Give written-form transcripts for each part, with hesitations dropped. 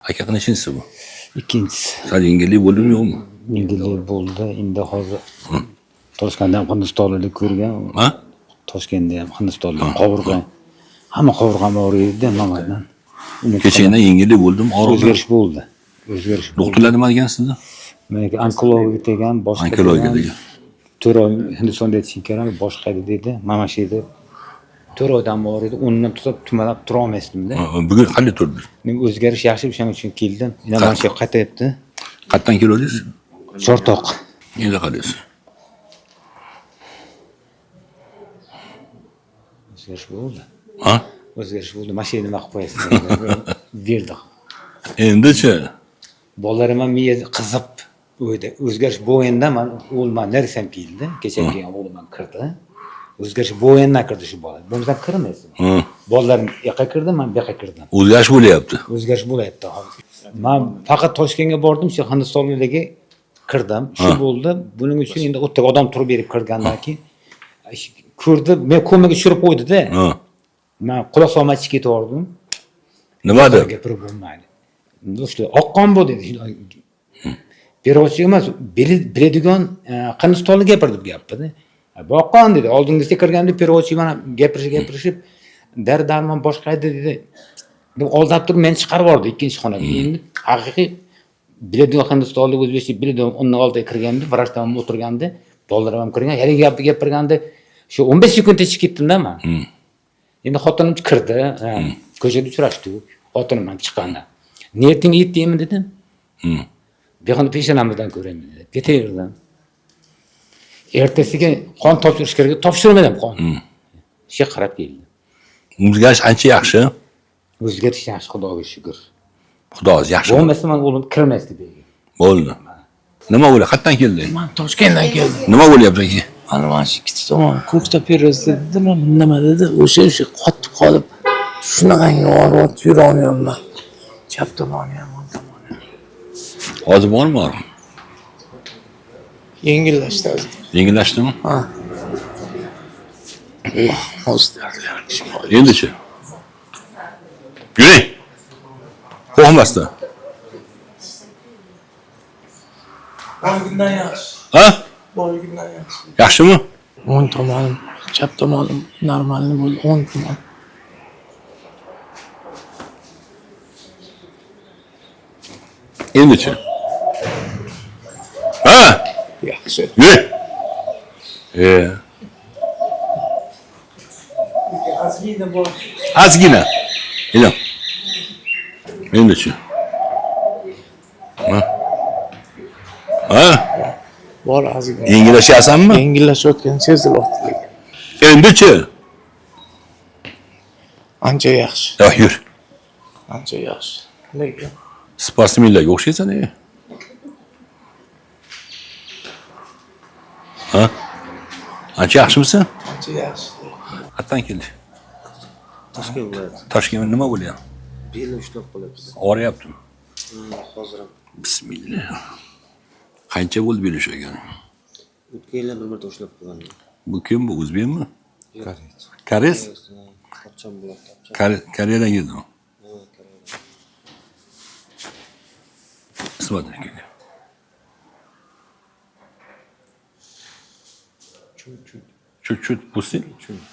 Aka qanachinchisi bu? Ikkinchisi. Sal yengillik bo'ldimi yo'qmi? Yengillik bo'ldi. Endi hozir Toshkentda ham hindistonlik ko'rgan. Ha? Toshkentda ham hindistonlik qovurgan. Hamma qovurgan og'riydi noma'dan. Kechagina yengillik bo'ldimi? Og'riq O'zgarish bo'ldi. O'zgarish. doktorlar nima degan sizda? Menga onkologiya degan, boshqa Onkologiya degan. 4 oy Hindistonda yetishim kerak, boshqa edi dedi. Mana shu yerda 4 oydan bor edi. Undan tutib tumalab tura olmasdim-da. Bugun qanday turdi? Men o'zgarish yaxshi o'shaning uchun keldim. Yana mana shu qaytayapti. Qayerdan keldingiz? Chortoq. Endi qaraysiz. O'zgarish bo'ldi. Ha? O'zgarish bo'ldi. Mana shu yerda nima qilib qo'yasiz? Berdi. Endichi Bolalar ham miya qizib o'yda. O'zgarish bo'yinda men o'lman narsam keldi. Kechagi o'g'lim kirdi. O'zgarish bo'yindan kirdi shu bola. Bo'lmasa kirmaysiz. Bolalarim bu yoqqa kirdi, men bu yoqqa kirdim. o'zgarish bo'lyapti. O'zgarish bo'layapti hozir. Men faqat Toshkentga bordim, shu Hindistonliklarga kirdim. Shu bo'ldi. Buning uchun endi o'tda odam turib berib kirgandan keyin ko'rdi, men ko'maga tushirib qo'ydi-da. Men quloq solmay ketib Nima deb? gapirib bo'lmaydi. Do'stlar, oqqon bu dedi. Berochi emas, biladigan Hindistonlik gapirdi bu gapni. Bu oqqon dedi. Oldingizga kirganda Berochi mana gapirishib, darman boshqa edi dedi. Deb oldab turib meni chiqarib yubordi ikkinchi xonaga. Endi haqiqiy biladigan Hindistonlik o'zbekcha biladigan undan oldiga kirganda, vrachdan o'tirganda, bolalar ham kirgan, haligi gapni gapirganda shu 15 sekund ichib ketdim-da men. Endi xotinim kirdi, ko'chada uchrashdik. Xotinim ham chiqqanda. Niyating yetdimi dedim. Bexon peshonamizdan ko'raymi dedi. Ketaverdim. Ertasiga qon topshirish kerak, topshirmadim qon. Ishga qarab keldim. O'zgarish ancha yaxshi. O'zgarish yaxshi, Xudoga shukr. Xudo o'zi yaxshi. Bo'lmasa men o'g'lim kirmasdi deydi. Bo'ldi. Nima bo'lyapti? Qayerdan kelding? Men Toshkentdan keldim. Nima bo'lyapti aka? Ana mana shu ikkita tomon ko'kda operatsiya dedi, men nima dedi? O'sha qotib qolib shunaqangi og'riyapti, yura olmayapman. Chap tomoni ham, o'ng tomoni ham. Hozir bormi og'riq? Yengillashdi hozir. Yengillashdimi? Ha. Hozir shifo. Endichi. Yuring. Qo'rqmasdan. Boygundan yaxshi. Ha? Boygundan yaxshi. Yaxshimi? O'ng tomonim, chap tomonim normalni bo'ldi, o'ng tomon. Endichi. Ha? Yaxshi. Yuring. Azgina bor. Ozgina. Ilim. Endichi. Ha? Bor azgina. Yengillashyapsanmi? Yengillashayotgan sezilyapti. Endichi. Ancha yaxshi. Yo'q, yur. Ancha yaxshi. Lekin Sportsmenlarga o'xshaysan, ey. Ha? Ancha yaxshimisan? ancha yaxshi. Qayerdan kelding? Toshkent viloyati. Toshkentda nima bo'lyapti? Belni ushlab qolyapti. Og'riyaptimi? Hozir ham. Bismillah. Qancha bo'ldi bel ushlagan? O'tgan yillar bir marta ushlab qo'ygandim. Bu kim bu? O'zbekmi? Koreys. Koreys? Qopcham bo'ladi. Koreyadan keldimi? Смотри как. Чуть-чуть пусти.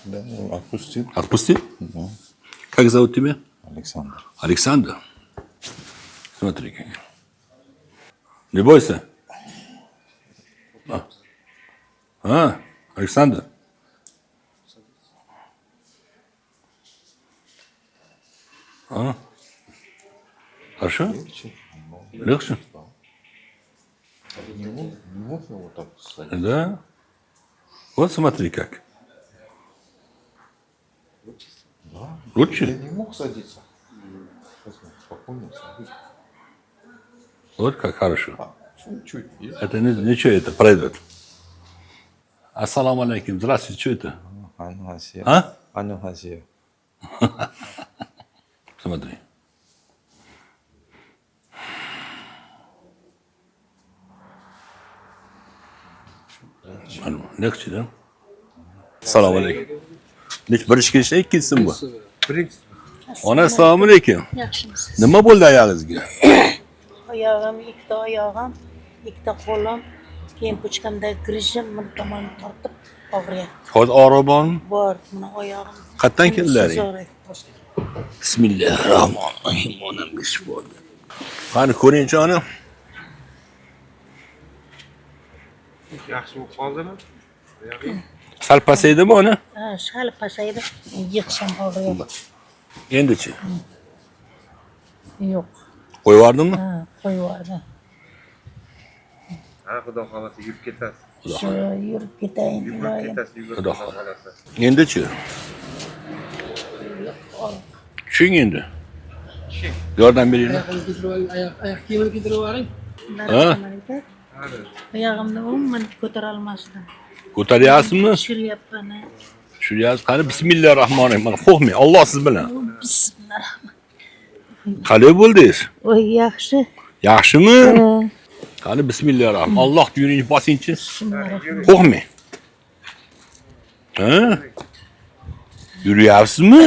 Да, отпустил. Отпусти? Как зовут тебя? Александр. Александр? Смотри как. Не бойся. Александр? Хорошо? Легче? Не можно вот так садить? Да. Вот смотри как. Да. Лучше? Я не мог садиться. Спокойно садись. Вот как хорошо. Чуть-чуть. Есть? Это ничего, это пройдет. Ассаламу алейкум. Здравствуйте, что это? Анхасия. А? Анхасия. Смотри. Lегче, да? Assalomu alaykum. Necha birinchi kelishda ikkinchisi bu? Birinchi Ona assalomu alaykum. Yaxshimisiz? Nima bo'ldi oyog'ingizga? Oyog'im, ikkita oyog'im, ikkita qo'lim, keyin pochkamda grijim, buni tomon tortib og'riyapti. Hozir og'riq bormi? Bor, mana oyog'im. Qayerdan keldilaring? So'zoraydi. Bismillahirrohmanirrohim. Onamga shifo ber. Qani ko'ring-chi ona. Yaxshi bo'lib qoldimi? Sal pasaydimi ona? Ha, sal pasaydi, yiqsam og'riyapti. Endi-chi? Yo'q. Qo'yib yubordingmi? Ha, qo'yib yubordim. Ha, xudo xolasa yurib ketasiz. Shu yurib ketayin, Yurib iloyim. ketasiz, yurib Xudo xolasa. Endi-chi? Tushing endi. Yordam beringlar. Oyoq kiyimini kiydirib yuboring. Oyog'imni umuman ko'tara olmasdim. Ko'taryapsizmi? Tushiryapman. Tushiryapsiz. Qani bismillahirrohmanirrohim. Mana qo'rqmang. Alloh siz bilan. Bismillah. Qalay bo'ldingiz? Voy, yaxshi. Yaxshimi? Qani bismillahirrohmanirrohim. Alloh yuringizni bosingchi. Bismillah. Qo'rqmang. Ha? Yuryapsizmi?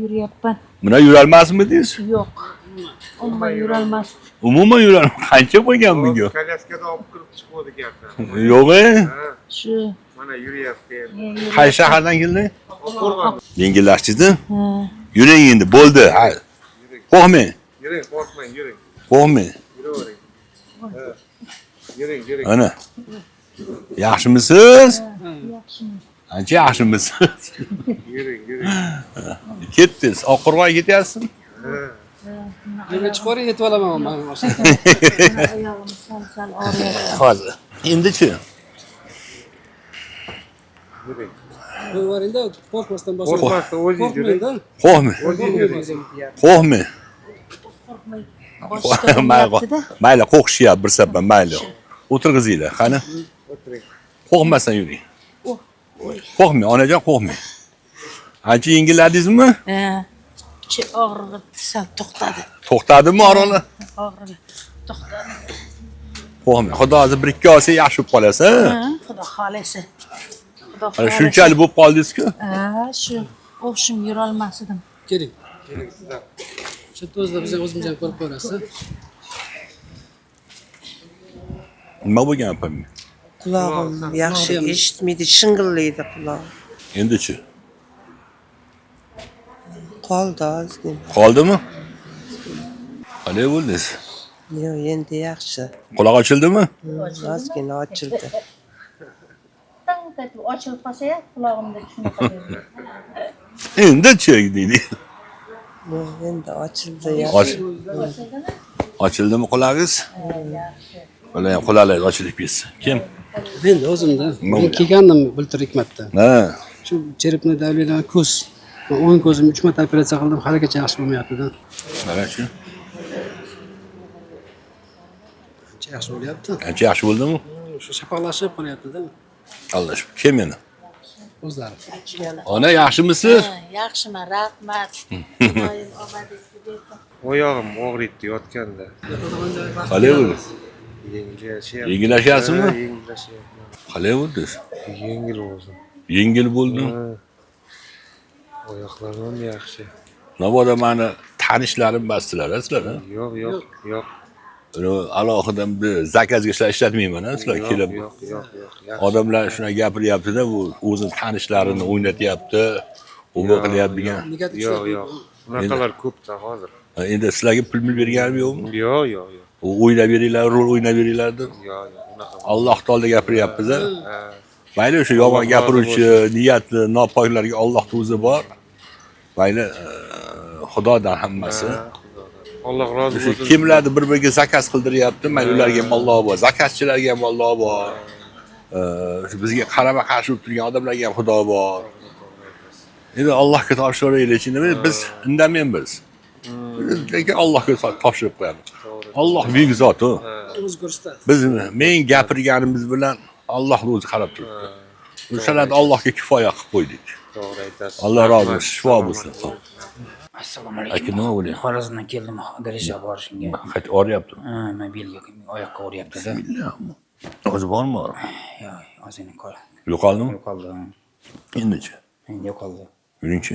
Yuryapman. Buna yurolmasmidingiz? Yo'q. Umuman yurolmasdim. Umuman qancha bo'lgan bunga? Kolyaskada olib kirib chiqib ekan. Yo'q-e? Shu Mana yuryapti endi. Qaysi shahardan kelding? Qo'rg'on. Yengillashdingizmi? Yuring endi, bo'ldi. Ha. Qo'rqmang. Yuring, qo'rqmang, yuring. Qo'rqmang. Yuravering. Ha. Yuring, yuring. Ana. Yaxshimisiz? yaxshimi? Ancha yaxshimisiz? Yuring, yuring. Ketdingiz. Oqqo'rg'onga ketyapsizmi? Yo'lga chiqib yuboring, yetib olaman men. Oyog'im sal og'riyapti. Hozir. Endi-chi? Yuring. Qo'yib yuboring-da, qo'rqmasdan boshqa. Qo'rqmasdan o'zingiz yuring. Qo'rqmang-da. Qo'rqmang. O'zingiz yuring. Qo'rqmang. Boshqa Mayli, mayli qo'rqishyapti bir sabab, mayli. O'tirg'izinglar, qani. O'tiring. Qo'rqmasdan yuring. Qo'rqmang, onajon, qo'rqmang. Ancha yengilladingizmi? Ha. Ichi og'rig'i sal to'xtadi. To'xtadimi oroli? Og'rig'i to'xtadi. Qo'rqmang. Xudo hozir bir ikki olsa yaxshi bo'lib qolasiz. Ha, Xudo xolasa. Xudo Mana xolasa. shunchalik bo'lib qoldingiz-ku. Ha, shu o'shim yurolmas edim. Keling. Keling sizlar. Shu yerda o'zida biz o'zimiz ham ko'rib ko'rasiz. Nima bo'lgan opam? Qulog'im yaxshi eshitmaydi, shing'illaydi qulog'im. Endi-chi? Qoldi ozgina. Qoldimi? Qalay bo'ldingiz? Yo'q, endi yaxshi. Quloq ochildimi? Ozgina ochildi. Tanqatib ochilib qolsa, qulog'imda shunaqa deydi. Endi-chi deydi. Yo'q, endi ochildi. Ochildimi qulog'ingiz? Mana ham quloqlar ochilib ketsin. Kim? Endi o'zimda. Men kelgandim bultur Hikmatda. Ha. Shu cherepni davlagan ko'z. Men o'ng ko'zimni 3 marta operatsiya qildim, haligacha yaxshi bo'lmayapti-da. Mana-chi. Ancha yaxshi bo'lyapti. Ancha yaxshi bo'ldimi? Shu shafoqlashib qolyapti-da. Alloh shukr. Kim yana? O'zlari. Ona yaxshimisiz? Yaxshiman, rahmat. Xudoyim omadingizni bersin. Oyog'im og'riydi yotganda. Qalay bo'ldingiz? Yengillashyapti. Yengillashyapsizmi? Ha, Yengillashyapti. Qalay bo'ldingiz? Yengil o'zi. Yengil bo'ldimi? Ha. Oyoqlarim ham yaxshi. Navoda mani tanishlarim basdilar, sizlar, ha? Yo'q, yo'q, yo'q. Alohida zakazga ishlatmayman, sizlar kelib. Yo'q, yo'q, yo'q. Odamlar shuna gapiryapti-da, bu o'zini tanishlarini o'ynatyapti, o'g'il qilyapti degan. Yo'q, yo'q. Bunaqalar ko'pda hozir. Endi sizlarga pul berganim yo'qmi? Yo'q, yo'q, yo'q. O'ynab beringlar, rol o'ynab beringlar deb. Yo'q, yo'q. Unaqa. Alloh taolo gapiryapmiz-a. Ha. Mayli o'sha yomon gapiruvchi, niyatli nopoklarga Allohning o'zi bor. Mayli Xudodan hammasi. Alloh rozi Shu bo'lsin. kimlarni bir-biriga zakaz qildiryapti, mayli ularga ham Alloh bor, zakazchilarga ham Alloh bor. Shu bizga qarama-qarshi bo'lib turgan odamlarga ham Xudo bor. Endi Allohga topshiraylik-chi, nima biz indamaymiz. Lekin Allohga topshirib qo'yamiz. Alloh buyuk zot-ku. O'z ko'rsatadi. Biz men gapirganimiz bilan Allohning o'zi qarab turibdi. O'shalarni Allohga kifoya qilib qo'ydik. To'g'ri aytasiz. Alloh rozi bo'lsin, shifo bo'lsin. Assalomu Aka alaykum. nima bo'lyapti? Xorazmdan keldim garaja borishga. Qaytib o'ryapti. Men belga oyoqqa uryapti-da. O'zi bormi? Yo'q, ozgina qol. Yo'qoldimi? Yo'qoldi. Endi-chi? Endi yo'qoldi. Yuringchi.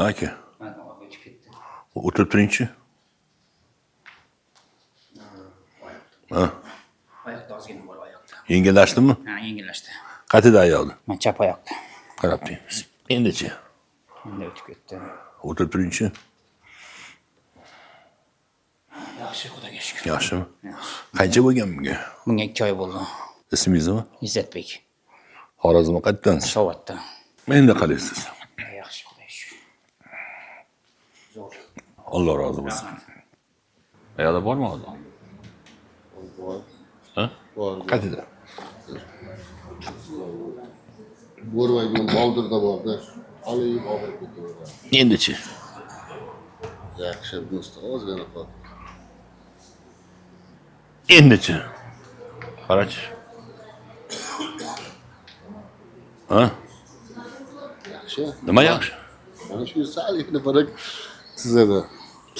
Aka, Mana o'tib ketdi. o'tirib turingchi. Ha, Oyoqda ozgina bor oyoqda. yengillashdimi? Ha, yengillashdi. Qayerda ayolni? Mana chap oyoqda. Qarab turamiz. Endichi, Endi o'tib ketdi. o'tirib turingchi. Yaxshi, xudoga shukr. Yaxshimi? Yaxshi. Qancha bo'lgan bunga? Bunga 2 oy bo'ldi. Ismingiz nima? Izzatbek. Xorazm qayerdansiz? Sovatda. Endi qalaysiz? Yaxshi, xudoga shukr. Zo'r. Alloh rozi bo'lsin. Ayolda bormi hozir? Bor. Ha? Bor. Qayerda? Bo'rvagan Boldirda borda. Olib olib ketaveradi. Endichi. Yaxshi do'st, ozgina qol. Endichi. Qarachi. Ha? Yaxshi. Nima yaxshi? Mana shu salibni birak sizada.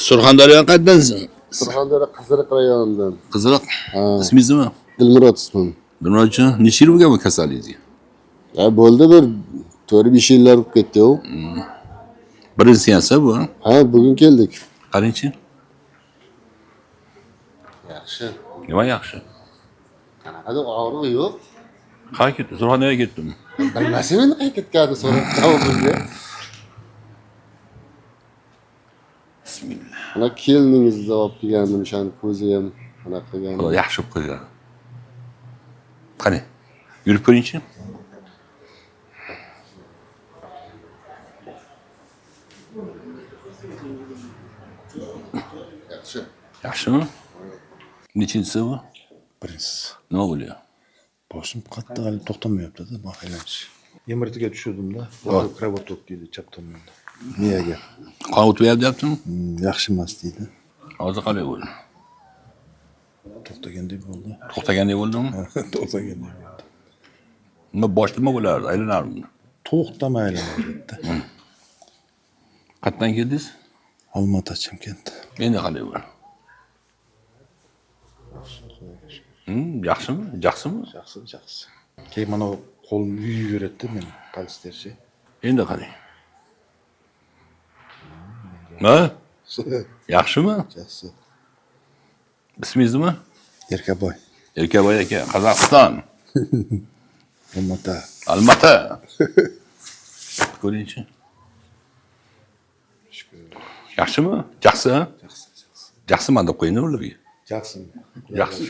Surxondaryo qayerdansiz? Surxondaryo Qiziriq rayonidan. Qiziriq. Ha. Ismingiz nima? Dilmurod ismim. Nurmatchi, necha yil bo'lgan bu kasallingizga? Ya bo'ldi bir 4-5 yillar bo'lib ketdi-ku. Birinchi seansa bu. Ha, bugun keldik. Qarangchi. Yaxshi. Nima yaxshi? Qanaqadir og'riq yo'q. Qayerga ketdi? Surxondaryoga ketdimi? Bilmasam endi qayerga ketgani so'rab javobimga. Bismillah. Mana keliningizni olib kelgandim, o'shani ko'zi ham anaqa qilgan. Xudo yaxshi qilib qo'ygan. Qani, yurib ko'ringchi. Yaxshi. Yaxshimi? Nechinchisi bu? Birinchisi. Nima bo'lyapti? Boshim qattiq hali to'xtamayapti-da, mahallamiz. MRTga tushuvdim-da. Kravotок deydi chap tomonda. Miyaga. Qon o'tyaptimi? Yaxshi emas deydi. Hozir qalay bo'ldi? To'xtagandek bo'ldi. To'xtagandek bo'ldimi? To'xtagandek bo'ldi. Nima boshda nima bo'lardi? Aylanardi. To'xtamaydi dedi. Qayerdan keldingiz? Olmaota Chimkent. Endi qalay bo'ldi? Yaxshimi? Yaxshimi? Yaxshi. Keyin mana qo'lim yuyaveradi meni polisterchi. Endi qarang. Ha? Yaxshimi? Yaxshi. Ismingiz nima? Erkaboy. Erkaboy aka, Qozog'iston. Olmaota. Almata. Ko'ringchi. Yaxshimi? Yaxshi. Yaxshiman deb qo'ying ularga. Yaxshi. Yaxshi.